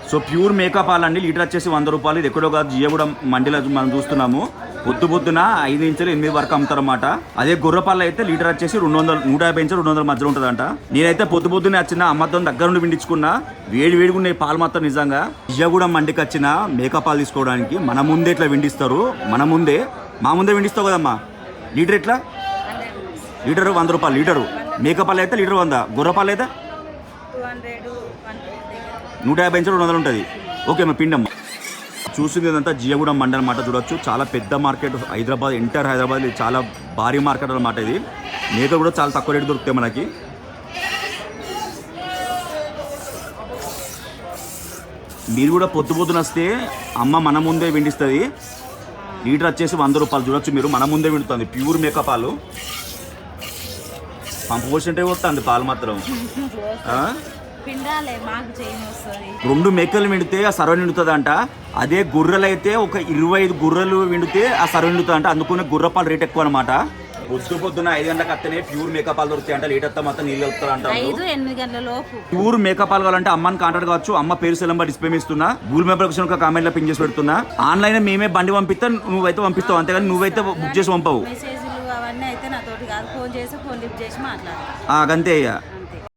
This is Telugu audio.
సో ప్యూర్ మేకప్ పాలండి, లీటర్ వచ్చేసి 100 రూపాయలు. ఇది ఎక్కడో కాదు, జియగూడెం మండిలో మనం చూస్తున్నాము. పొద్దున 5 నుంచి 8 వరకు అమ్ముతారన్నమాట. అదే గొర్రెపాలు అయితే లీటర్ వచ్చేసి 200, 150 నుంచి 200 మధ్యలో ఉంటుందంట. నేనైతే పొద్దునే వచ్చిన అమ్మతో దగ్గర నుండి విండించుకున్నా. వేడిగా ఉన్నాయి పాలు మాత్రం. నిజంగా జియగూడెం మండికి వచ్చిన మేకప్ పాలు తీసుకోవడానికి మన ముందే ఇట్లా విండిస్తారు. మా ముందే విండిస్తావు కదమ్మా. లీటర్ ఎట్లా? లీటరు 100 రూపాయలు లీటరు. మేకప్ పాలు అయితే లీటర్ 100, గొర్రెపాలు అయితే 150 నుంచి 200 ఉంటుంది. ఓకే అమ్మా, పిండమ్మ. చూసింది ఇదంతా జియగూడెం మండి అనమాట. చూడొచ్చు, చాలా పెద్ద మార్కెట్. హైదరాబాద్, ఎంటైర్ హైదరాబాద్ ఇది చాలా భారీ మార్కెట్ అనమాట. ఇది మేకలు కూడా చాలా తక్కువ రేటు దొరుకుతాయి మనకి. మీరు కూడా పొద్దున వస్తే అమ్మ మన ముందే విండిస్తుంది. లీటర్ వచ్చేసి 100 రూపాయలు. చూడొచ్చు మీరు, మన ముందే విండుతుంది. ప్యూర్ మేకప్ పాలు. పంపు పోసింటే వస్తుంది పాలు మాత్రం. 2 మేకలు విండితే ఆ సర్వ నిండుతుంది అంట. అదే గొర్రెలు అయితే ఒక 25 గొర్రెలు విండితే ఆ సర్వ నిండుతుంది అంట. అందుకనే గొర్రెపాలు రేట్ ఎక్కువ అనమాట. పొద్దున 5 గంటలకు వస్తేనే ప్యూర్ మేకప్ పాలు దొరుకుతాయి అంట. లీటర్ తో మొత్తం నీళ్ళు కలుపుతారు అంట. 5-8 గంటల లోపు ప్యూర్ మేకప్ పాలు కావాలంటే అమ్మని కాంటాక్ట్ కావచ్చు. అమ్మ పేరు సెలంబర్ డిస్ప్లే ఇస్తున్నా. గూగుల్ మ్యాప్ లొకేషన్ ఒక కామెంట్ లో పిన్ చేసి పెడుతున్నా. ఆన్లైన్ మేమే బండి పంపిస్తా, నువ్వైతే పంపిస్తావు. అంతేగాని నువ్వైతే బుక్ చేసి పంపవు. మెసేజ్లు అవన్నీ అయితే నాతోటి కాదు. ఫోన్ లిఫ్ట్ చేసి మాట్లాడతా. అంతే ఇక